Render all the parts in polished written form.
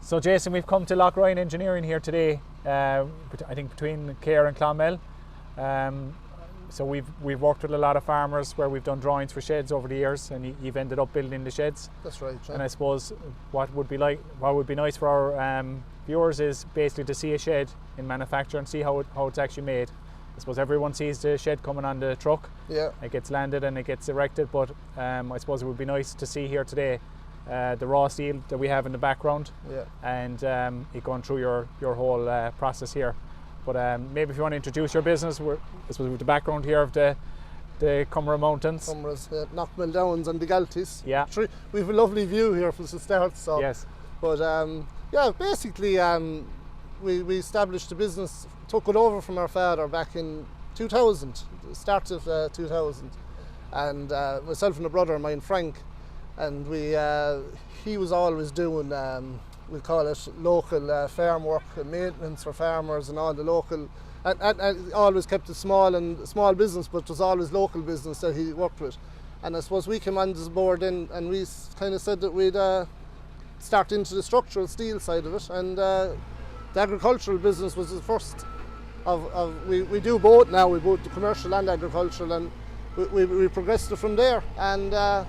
So Jason, we've come to Loughryan Engineering here today, I think between Cahir and Clonmel. So we've worked with a lot of farmers where we've done drawings for sheds over the years, and you've ended up building the sheds. That's right. Yeah. And I suppose what would be nice for our viewers is basically to see a shed in manufacture and see how it's actually made. I suppose everyone sees the shed coming on the truck. Yeah. It gets landed and it gets erected, but I suppose it would be nice to see here today the raw steel that we have in the background. Yeah. And it going through your whole process here. But maybe if you want to introduce your business, I suppose with the background here of the Cumra Mountains. Cumra's, Knockmill Downs and the Galties. Yeah. We have a lovely view here from the start. So. Yes. But yeah, basically we established the business, took it over from our father back in 2000, the start of 2000. And myself and a brother of mine, Frank, and he was always doing we call it local farm work and maintenance for farmers and all the local, and always kept it small business, but it was always local business that he worked with. And I suppose we came on this board in, and we kind of said that we'd start into the structural steel side of it, and the agricultural business was the first we do both now. We both the commercial and agricultural, and we progressed it from there. And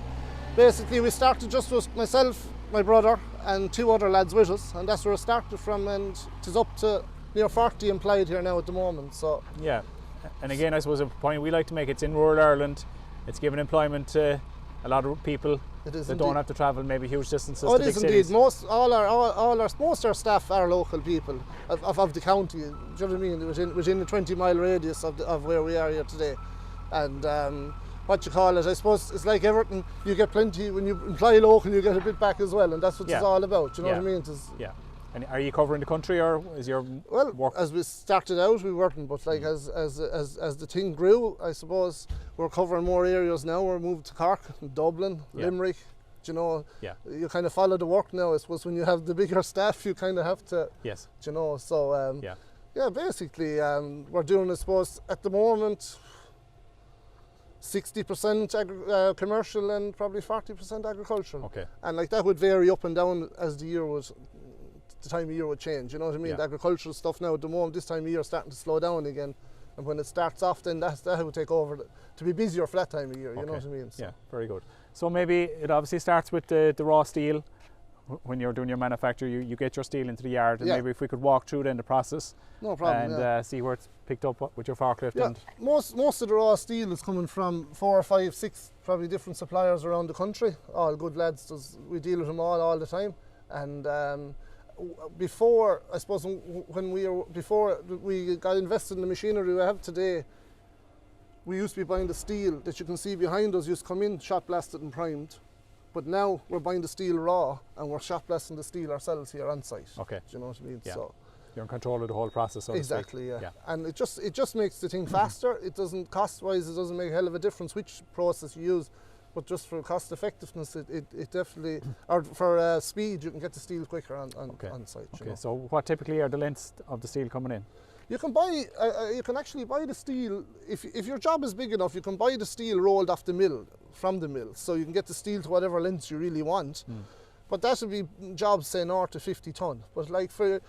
basically we started just with myself, my brother, and two other lads with us, and that's where it started from, and it is up to near 40 employed here now at the moment. So yeah, and again, I suppose a point we like to make, it's in rural Ireland, it's giving employment to a lot of people that don't have to travel maybe huge distances to big cities. It is indeed. Most our staff are local people of the county. Do you know what I mean? Within the 20-mile radius of where we are here today. And what you call it, I suppose it's like everything, you get plenty, when you employ local you get a bit back as well, and that's what it's all about, you know what I mean? Yeah. And are you covering the country, or is your work? As we started out we weren't, but like as the thing grew, I suppose we're covering more areas now. We're moved to Cork, Dublin, Limerick, you know. Yeah. You kind of follow the work now. I suppose when you have the bigger staff you kind of have to, you know, so yeah, basically we're doing, I suppose at the moment, 60% commercial and probably 40% agricultural. Okay. And like that would vary up and down as the time of year would change, you know what I mean? Yeah. The agricultural stuff now at the moment, this time of year, is starting to slow down again. And when it starts off, then that would take over to be busier for that time of year, you know what I mean? So. Yeah, very good. So maybe it obviously starts with the raw steel. When you're doing your manufacture, you get your steel into the yard, and maybe if we could walk through then the process. No problem. And see where it's picked up with your forklift. Yeah, most of the raw steel is coming from 4 or 5, 6 probably different suppliers around the country. All good lads. We deal with them all the time. And before, I suppose, before we got invested in the machinery we have today, we used to be buying the steel that you can see behind us. Used to come in shot blasted and primed. But now we're buying the steel raw, and we're shot blasting the steel ourselves here on site. Okay. Do you know what I mean? Yeah. So you're in control of the whole process. So exactly. Yeah. And it just makes the thing faster. It doesn't, cost-wise, it doesn't make a hell of a difference which process you use, but just for cost effectiveness, it definitely, or for speed, you can get the steel quicker on site. Okay. You know? So what typically are the lengths of the steel coming in? You can buy. You can actually buy the steel if your job is big enough. You can buy the steel rolled off the mill, from the mill, so you can get the steel to whatever lengths you really want. But that would be jobs say north to 50 ton. But like for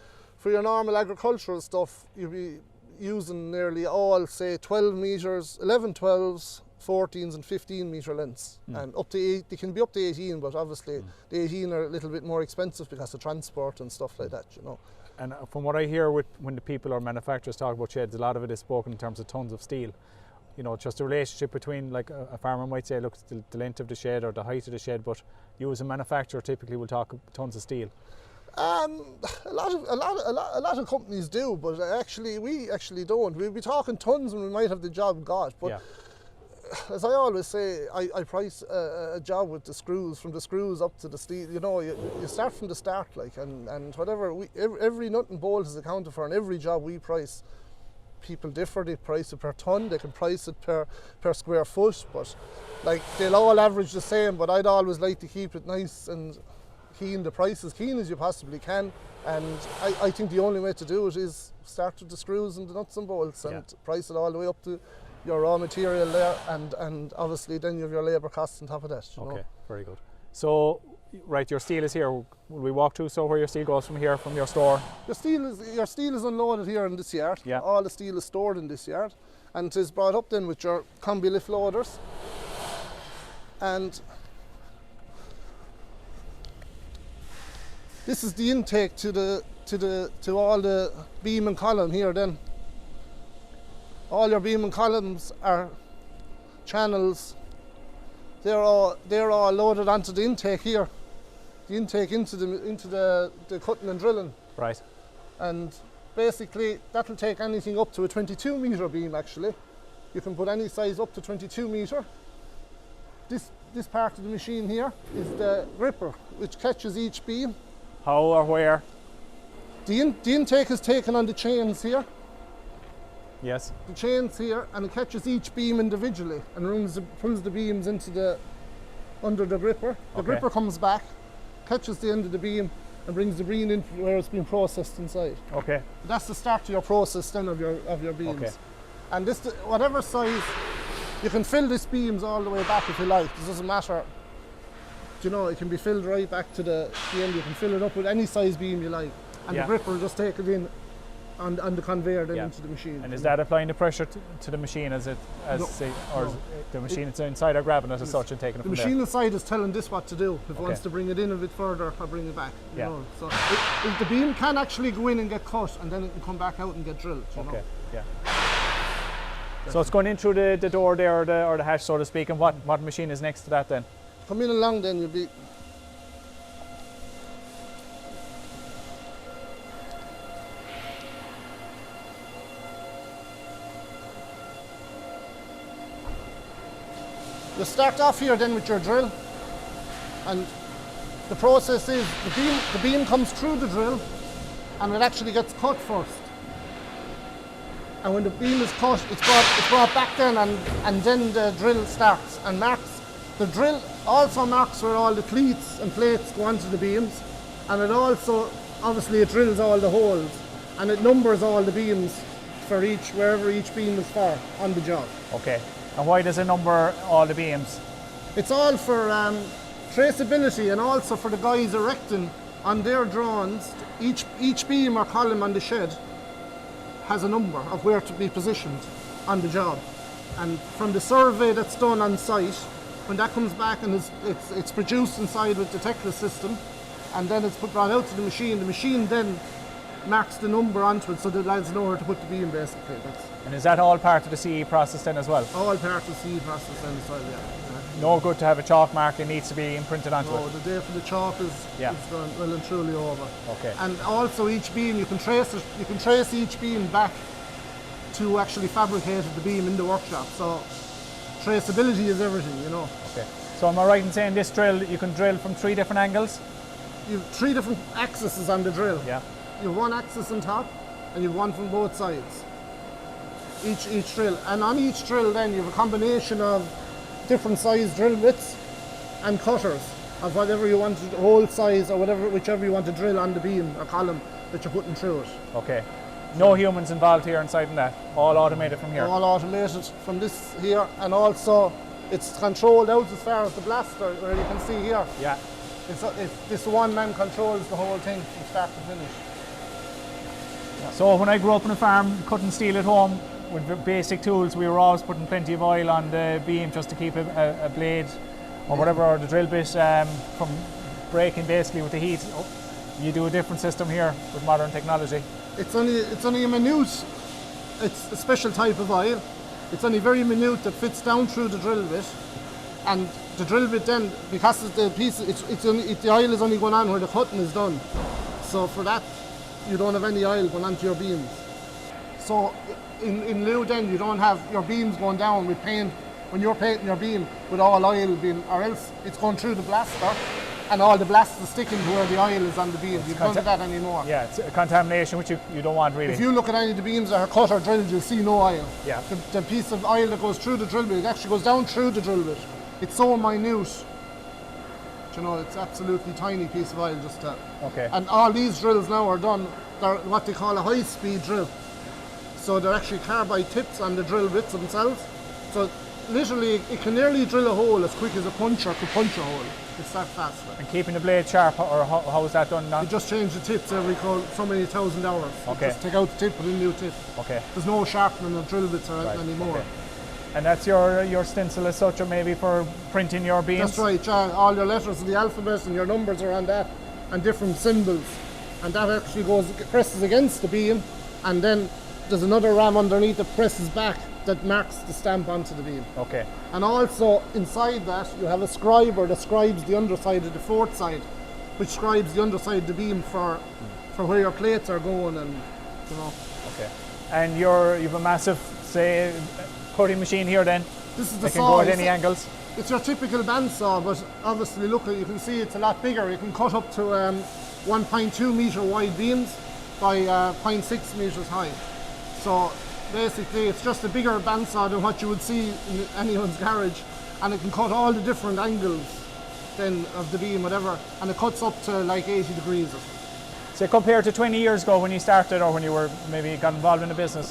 your normal agricultural stuff, you'll be using nearly all, say, 12 meters, 11 12s, 14s and 15 meter lengths, and up to 8. They can be up to 18, but obviously the 18 are a little bit more expensive because of transport and stuff like that, you know. And from what I hear when the people or manufacturers talk about sheds, a lot of it is spoken in terms of tons of steel. You know, just the relationship between, like a farmer might say, look, the length of the shed or the height of the shed, but you as a manufacturer typically will talk tons of steel. A lot of companies do, but we actually don't. We'll be talking tons and we might have the job got, but as I always say, I price a job with the screws, from the screws up to the steel. You know, you start from the start, like, and whatever, every nut and bolt is accounted for, and every job we price. People differ, they price it per ton, they can price it per square foot, but like they'll all average the same, but I'd always like to keep it nice and keen, the price as keen as you possibly can, and I think the only way to do it is start with the screws and the nuts and bolts and price it all the way up to your raw material there, and obviously then you have your labour costs on top of that. You know? Very good. So right, your steel is here. Will we walk through where your steel goes from here, from your store? Your steel is unloaded here in this yard. Yeah. All the steel is stored in this yard, and it is brought up then with your combi lift loaders. And this is the intake to all the beam and column here. Then all your beam and columns are channels. They're all loaded onto the intake here. The intake into the cutting and drilling. Right. And basically that'll take anything up to a 22 metre beam actually. You can put any size up to 22 metre. This part of the machine here is the gripper, which catches each beam. How or where? The intake is taken on the chains here. Yes. The chains here, and it catches each beam individually and pulls the beams under the gripper. The gripper comes back, catches the end of the beam, and brings the beam in where it's been processed inside. Okay. That's the start of your process then of your beams. Okay. And this, whatever size, you can fill these beams all the way back if you like. It doesn't matter. You know, it can be filled right back to the end. You can fill it up with any size beam you like, and the gripper will just take it in on the conveyor then into the machine. And is that applying the pressure to the machine as say, or is the machine it's inside or grabbing it as such and taking it from there? The machine inside is telling this what to do. If it wants to bring it in a bit further or bring it back. You know? So the beam can actually go in and get cut, and then it can come back out and get drilled. You know? Yeah. So it's going in through the door there, or the hatch, so to speak. And what machine is next to that then? Come in along then, you'll be. You start off here then with your drill, and the process is the beam comes through the drill and it actually gets cut first. And when the beam is cut, it's brought back then, and then the drill starts and marks. The drill also marks where all the cleats and plates go onto the beams, and it also, obviously it drills all the holes, and it numbers all the beams for wherever each beam is for on the job. Okay. And why does it number all the beams? It's all for traceability, and also for the guys erecting on their drawings. Each beam or column on the shed has a number of where to be positioned on the job, and from the survey that's done on site, when that comes back and it's produced inside with the Tekla system, and then it's brought out to the machine then marks the number onto it so the lads know where to put the beam basically. And is that all part of the CE process then as well? All part of the CE process then as well, yeah. No good to have a chalk mark, it needs to be imprinted onto it? No, the day for the chalk is done, well and truly over. Okay. And also each beam, you can trace each beam back to actually fabricate the beam in the workshop. So traceability is everything, you know. Okay. So am I right in saying this drill, you can drill from 3 different angles? You have 3 different axes on the drill. Yeah. You have 1 axis on top, and you have 1 from both sides. Each drill. And on each drill then you have a combination of different size drill bits and cutters of whatever you want, hole size or whichever you want to drill on the beam or column that you're putting through it. Okay. No humans involved here inside in that? All automated from here? All automated from this here, and also it's controlled out as far as the blaster, where you can see here. Yeah. This one man controls the whole thing from start to finish. Yeah. So when I grew up on a farm cutting steel at home with basic tools, we were always putting plenty of oil on the beam just to keep a blade or whatever, or the drill bit from breaking basically with the heat. You do a different system here with modern technology. It's only a minute. It's a special type of oil. It's only very minute that fits down through the drill bit, and the drill bit then, because of the piece, the oil is only going on where the cutting is done. So for that, you don't have any oil going onto your beams. So in lieu then, you don't have your beams going down with paint when you're painting your beam with all oil being, or else it's going through the blaster and all the blast is sticking to where the oil is on the beam. You don't do that anymore. Yeah, it's a contamination which you don't want really. If you look at any of the beams that are cut or drilled, you'll see no oil. Yeah. The piece of oil that goes through the drill bit, it actually goes down through the drill bit. It's so minute. You know, it's absolutely tiny piece of oil just that. Okay. And all these drills now are done, they're what they call a high-speed drill. So they're actually carbide tips on the drill bits themselves. So literally, it can nearly drill a hole as quick as a puncher could punch a hole. It's that fast. Like. And keeping the blade sharp, or how is that done now? You just change the tips every so many thousand hours. Okay. You just take out the tip, put in a new tip. Okay. There's no sharpening of drill bits or anything anymore. Okay. And that's your stencil as such, or maybe for printing your beams? That's right, yeah. All your letters of the alphabet and your numbers are on that, and different symbols. And that actually presses against the beam, and then there's another ram underneath that presses back that marks the stamp onto the beam. Okay. And also inside that you have a scriber that scribes the underside of the fourth side, which scribes the underside of the beam for where your plates are going, and you know. Okay. And you've a massive, say, cutting machine here then? This is the saw. It can go at any angles? It's your typical bandsaw, but obviously look, you can see it's a lot bigger. You can cut up to 1.2 metre wide beams by 0.6 metres high. So basically it's just a bigger bandsaw than what you would see in anyone's garage, and it can cut all the different angles then of the beam, whatever, and it cuts up to like 80 degrees or something. So compared to 20 years ago when you started, or when you were maybe got involved in the business,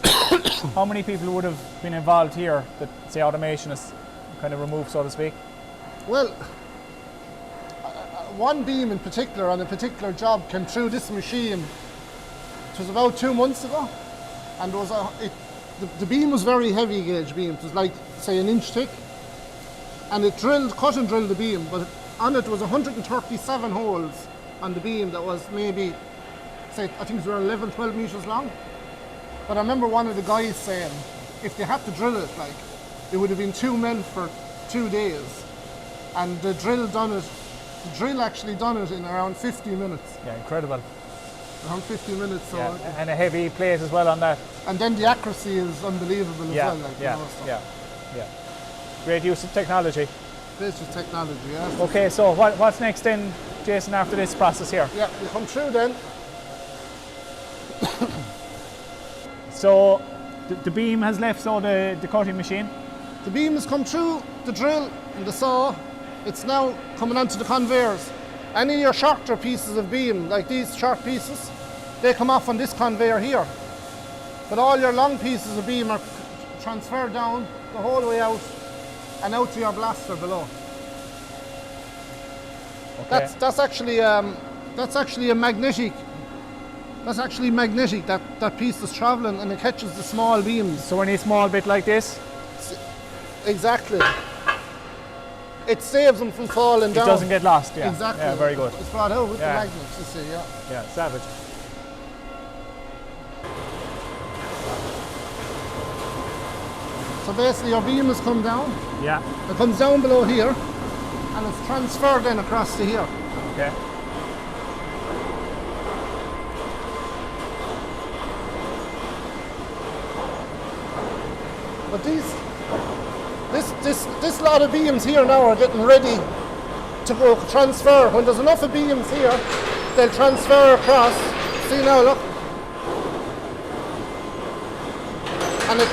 how many people would have been involved here that, say, automation is kind of removed, so to speak? Well, one beam in particular on a particular job came through this machine. It was about 2 months ago, and there was the beam was very heavy gauge beam. It was like, say, 1 inch thick, and it cut and drilled the beam, but on it was 137 holes on the beam that was maybe, say, I think it was around 11, 12 metres long. But I remember one of the guys saying if they had to drill it, like, it would have been 2 men for 2 days, and the drill actually done it in around 50 minutes. Yeah, incredible. Around 50 minutes. So yeah. And a heavy plate as well on that. And then the accuracy is unbelievable as well. Like, yeah, you know, so. yeah. Great use of technology. Great use of technology, yeah. Okay, so what's next then, Jason, after this process here? Yeah, you come through then. So the beam has left, so the cutting machine? The beam has come through the drill and the saw. It's now coming onto the conveyors. Any of your shorter pieces of beam, like these short pieces, they come off on this conveyor here. But all your long pieces of beam are transferred down the whole way out and out to your blaster below. Okay. That's actually a magnetic. That's actually magnetic. That piece is travelling and it catches the small beams. So any small bit like this? Exactly. It saves them from falling down. It doesn't get lost, yeah. Exactly. Yeah, very good. It's brought out with the magnets, you see, yeah. Yeah, savage. So basically your beam has come down. Yeah. It comes down below here and it's transferred then across to here. Okay. But this lot of beams here now are getting ready to go transfer. When there's enough of beams here, they'll transfer across. See now, look. And it.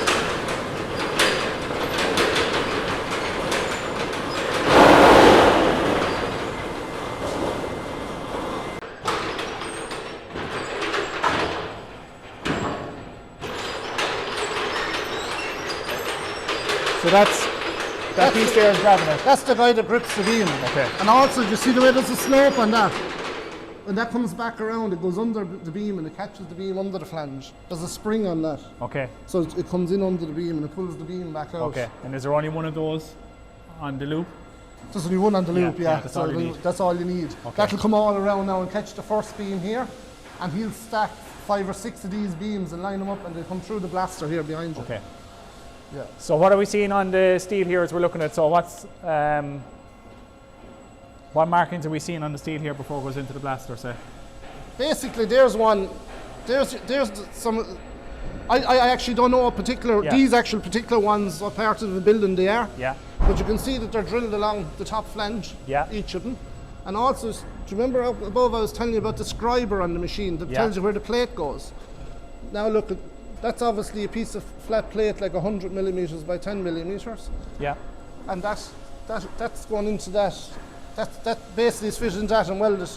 So that piece there is grabbing it. That's the guy that grips the beam. Okay. And also, you see the way there's a slope on that? When that comes back around, it goes under the beam and it catches the beam under the flange. There's a spring on that. Okay. So it comes in under the beam and it pulls the beam back out. Okay. And is there only one of those on the loop? There's only one on the loop, yeah. That's all you need. That's all you need. Okay. That'll come all around now and catch the first beam here, and he'll stack 5 or 6 of these beams and line them up, and they'll come through the blaster here behind you. Okay. Yeah. So what are we seeing on the steel here as we're looking at? So what markings are we seeing on the steel here before it goes into the blaster, say? Basically, there's one. There's some. I actually don't know these actual particular ones, what part of the building they are. Yeah. But you can see that they're drilled along the top flange. Yeah. Each of them. And also, do you remember up above I was telling you about the scriber on the machine that tells you where the plate goes? Now look, that's obviously a piece of flat plate like 100 millimeters by 10 millimeters. Yeah. And that's going into that. That basically is fitted into that and welded.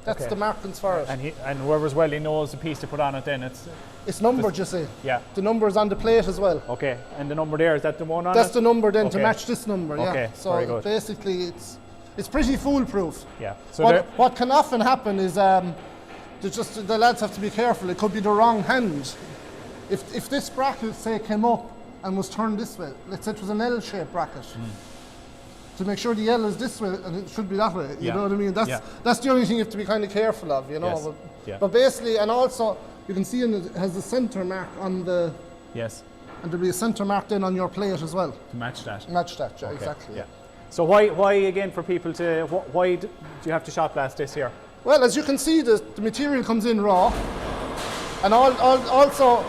That's the markings for it. And whoever's welding knows the piece to put on it then. It's numbered, you see. Yeah. The number is on the plate as well. Okay. And the number there, is that the one on That's it? the number then to match this number, yeah. Okay, So very good. basically it's pretty foolproof. Yeah. So what can often happen is the lads have to be careful. It could be the wrong hand. If this bracket, say, came up and was turned this way, let's say it was an L-shaped bracket, to make sure the L is this way and it should be that way. You know what I mean? That's the only thing you have to be kind of careful of, you know. Yes. But basically, and also you can see it has a centre mark on the. Yes. And there'll be a centre mark then on your plate as well. To match that. Match that, Okay. exactly. Yeah. So why again for people to why do you have to shot blast this here? Well, as you can see, the material comes in raw, and also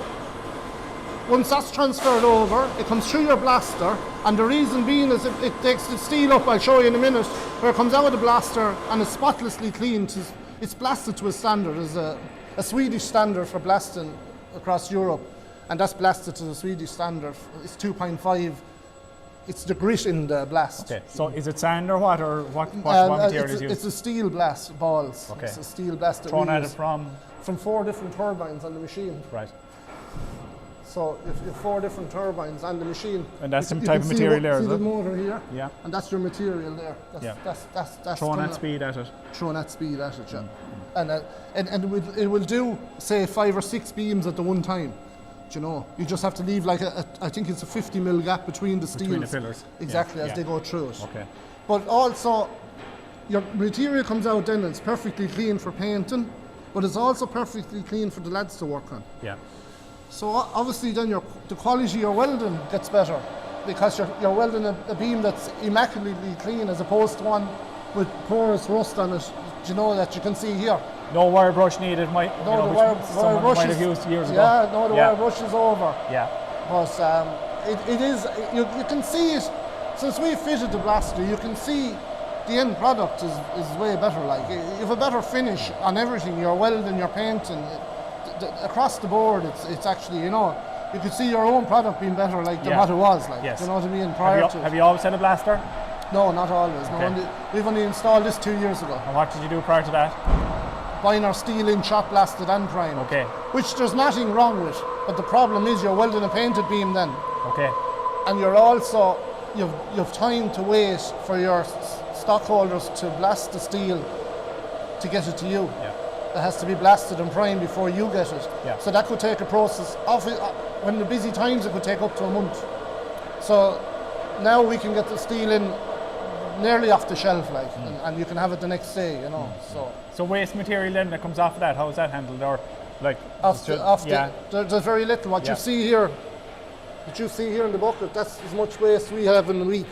once that's transferred over, it comes through your blaster, and the reason being is it takes the steel up. I'll show you in a minute where it comes out of the blaster and is spotlessly clean. It's blasted to a standard. There's a Swedish standard for blasting across Europe, and that's blasted to the Swedish standard. It's 2.5. It's the grit in the blast. Okay. So is it sand or what material is used? It's a steel blast balls. Okay. It's a steel blast that thrown we at use it from 4 different turbines on the machine. Right. So if you have 4 different turbines on the machine, and that's some type of material there, see is the it? motor here, Yeah. and that's your material there. That's thrown at speed at it. Throwing at speed at it, yeah. And it will do say 5 or 6 beams at the one time. You know, you just have to leave like I think it's a 50 mil gap between the steels. Between the fillers. Exactly, as they go through it. Okay. But also, your material comes out then and it's perfectly clean for painting, but it's also perfectly clean for the lads to work on. Yeah. So obviously then the quality of your welding gets better because you're welding a beam that's immaculately clean as opposed to one with porous rust on it, you know, that you can see here. No wire brush needed, wire brush might have used years ago. Yeah, no, the wire brush is over. Yeah. But it is, you can see it, since we fitted the blaster, you can see the end product is way better. Like, you have a better finish on everything, your welding, your painting, across the board, it's actually, you know, you could see your own product being better like than what it was. Like, yes. You know what I mean? Have you always had a blaster? No, not always. Okay. No, we've only installed this 2 years ago. And what did you do prior to that? Buying our steel in shot blasted and primed. Okay. Which there's nothing wrong with, but the problem is you're welding a painted beam then. Okay. And you're also, you've time to wait for your stockholders to blast the steel to get it to you. Yeah. It has to be blasted and primed before you get it. Yeah. So that could take a process of when the busy times, it could take up to a month. So now we can get the steel in nearly off the shelf, like, and you can have it the next day, you know. So waste material then that comes off of that, how is that handled? Or like there's very little. What you see here in the bucket, that's as much waste we have in a week.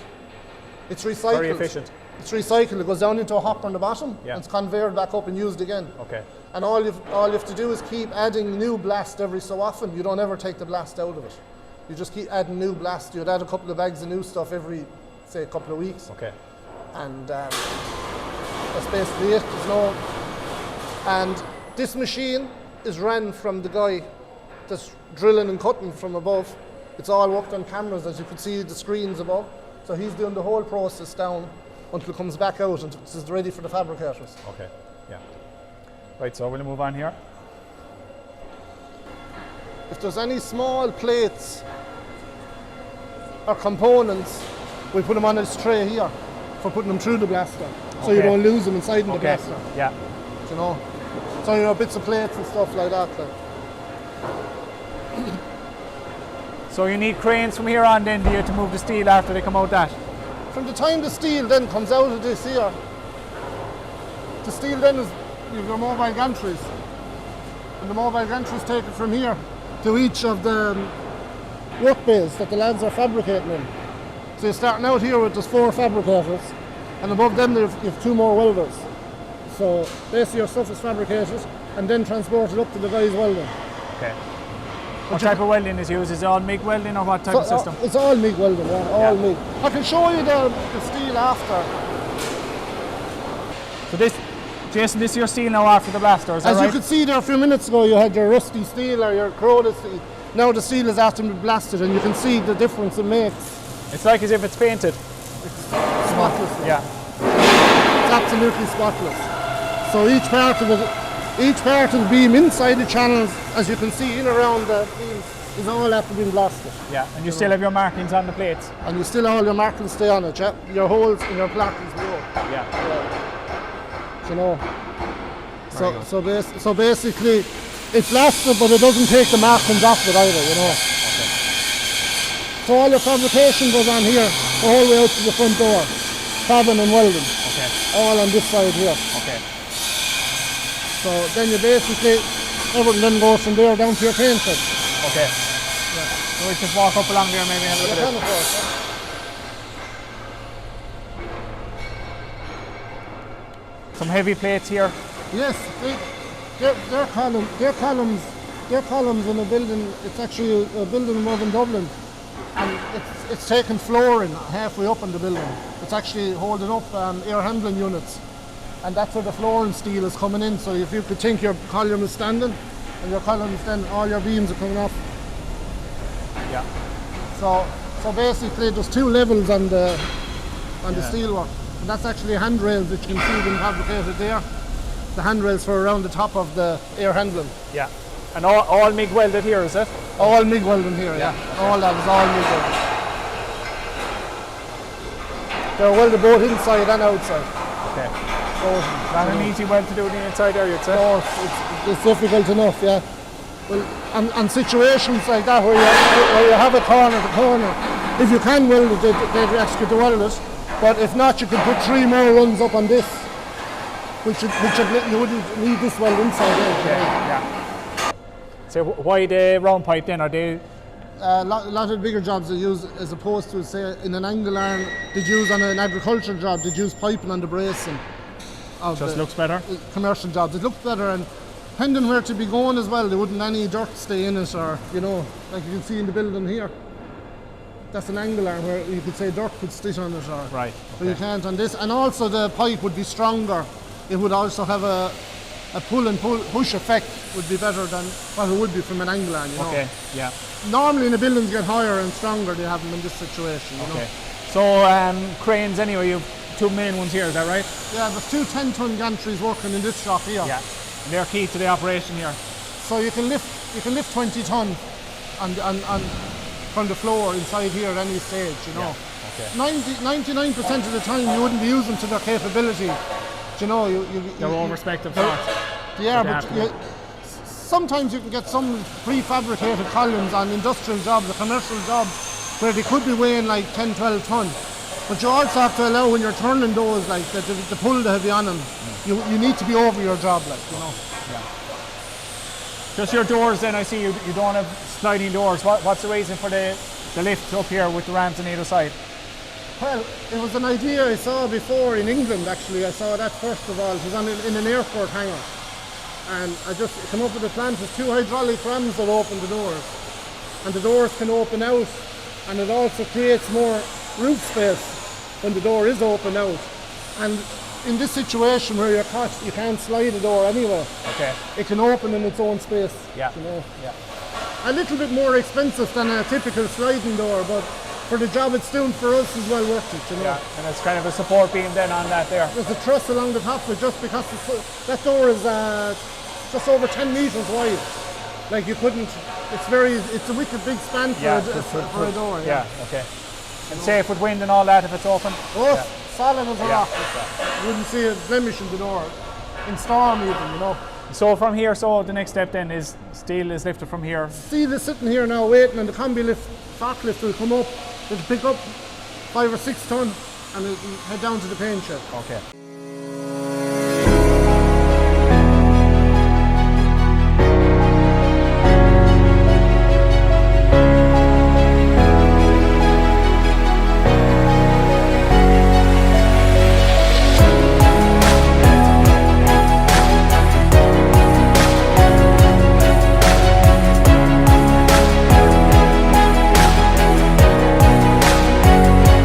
It's recycled. Very efficient. It's recycled. It goes down into a hopper on the bottom. Yeah. And it's conveyed back up and used again. Okay. And all you have to do is keep adding new blast every so often. You don't ever take the blast out of it. You just keep adding new blast. You'd add a couple of bags of new stuff every, say, a couple of weeks. Okay. And that's basically it. And this machine is ran from the guy that's drilling and cutting from above. It's all worked on cameras, as you can see the screens above. So he's doing the whole process down until it comes back out and it's ready for the fabricators. Okay, yeah. Right, so we'll move on here. If there's any small plates or components, we put them on this tray here for putting them through the blaster. So you don't lose them inside the blaster. Yeah. You know? So, you know, bits of plates and stuff like that. Like. So you need cranes from here on then, do you, to move the steel after they come out that? From the time the steel then comes out of this here, the steel then is, you have your mobile gantries. And the mobile gantries take it from here to each of the work bays that the lads are fabricating in. So you're starting out here with just 4 fabricators, and above them you have 2 more welders. So basically your stuff is fabricated and then transported up to the guys welding. Okay. What type of welding is used? Is it all MIG welding or what type of system? It's all MIG welding, all MIG. I can show you the steel after. So this, Jason, this is your steel now after the blaster, is that right? As you could see there a few minutes ago, you had your rusty steel or your corroded steel. Now the steel is after being blasted and you can see the difference it makes. It's like as if it's painted. It's spotless. Yeah. It's absolutely spotless. So each part of the beam inside the channels, as you can see in around the beams, is all after being blasted. Yeah, and you still have your markings on the plates. And you still all your markings stay on it, yeah? Your holes in your markings below. Yeah. You know. So basically, it's blasted, but it doesn't take the markings off it either, you know. Okay. So all your fabrication goes on here, the whole way out to the front door. Fabbing and welding. Okay. All on this side here. Okay. So then you basically, everything then goes from there down to your paint shed. Okay. Yeah. So we just walk up along there maybe and have a look at it. Some heavy plates here. Yes, they're columns in a building. It's actually a building above in Dublin, and it's taken flooring halfway up in the building. It's actually holding up air handling units, and that's where the flooring steel is coming in. So if you could think your column is standing, and your columns, then all your beams are coming off. Yeah. So basically, there's two levels on the steelwork, and that's actually handrails that you can see them fabricated there. The handrails for around the top of the air handling. Yeah. And all MIG welded here, is it? All MIG welding here, yeah. Okay. All that is all MIG welding. They're welded both inside and outside. Okay. Not an easy weld to do on the inside there, you'd say? No, it's difficult enough, yeah. Well, and situations like that where you have a corner to corner, if you can weld it, they'd ask you to weld it. But if not, you could put 3 more runs up on this, which you wouldn't need this weld inside there. Okay, yeah. So why the round pipe then? Are they? A lot of bigger jobs they use, as opposed to, say, in an angle iron, they'd use on an agricultural job, they'd use piping on the bracing. Just looks better? Commercial jobs. It looks better, and depending where to be going as well, there wouldn't any dirt stay in it, or, you know, like you can see in the building here. That's an angle iron where you could say dirt could stitch on it, or right. Okay. But you can't on this. And also the pipe would be stronger. It would also have a pull and push effect, would be better than what it would be from an angle iron, you know. Okay, yeah. Normally in the buildings get higher and stronger, they have them in this situation, you know. So cranes anyway, you've 2 main ones here, is that right? Yeah, there's 2 10-ton gantries working in this shop here. Yeah, and they're key to the operation here. So you can lift 20 ton from the floor inside here at any stage, you know. Yeah. Okay. 99% of the time you wouldn't be using to their capability. You know, their own respective parts. Yeah, but sometimes you can get some prefabricated columns on industrial jobs, or commercial jobs, where they could be weighing like 10, 12 ton. But you also have to allow, when you're turning those, like the pull to be on them, you need to be over your job, like, you know. Yeah. Just your doors then, I see you don't have sliding doors. What's the reason for the lift up here with the ramps on either side? Well, it was an idea I saw before in England, actually. I saw that first of all. It was in an airport hangar. And I just came up with a plan. There's 2 hydraulic rams that open the doors. And the doors can open out. And it also creates more roof space when the door is open out. And in this situation where you're caught, you can't slide the door anywhere. Okay. It can open in its own space. Yeah. You know? Yeah. A little bit more expensive than a typical sliding door, but for the job it's doing for us is well worth it, you know. Yeah, and it's kind of a support beam then on that there. There's a truss along the top of it, just because that door is just over 10 metres wide. Like you couldn't, it's a wicked big span for a door. Yeah, okay. And safe with wind and all that if it's open? Oh, solid as a rock. You wouldn't see a blemish in the door, in storm even, you know. So from here, the next step then is steel is lifted from here? Steel is sitting here now waiting, and the combi forklift will come up, it'll pick up 5 or 6 ton and it'll head down to the paint shed. Okay.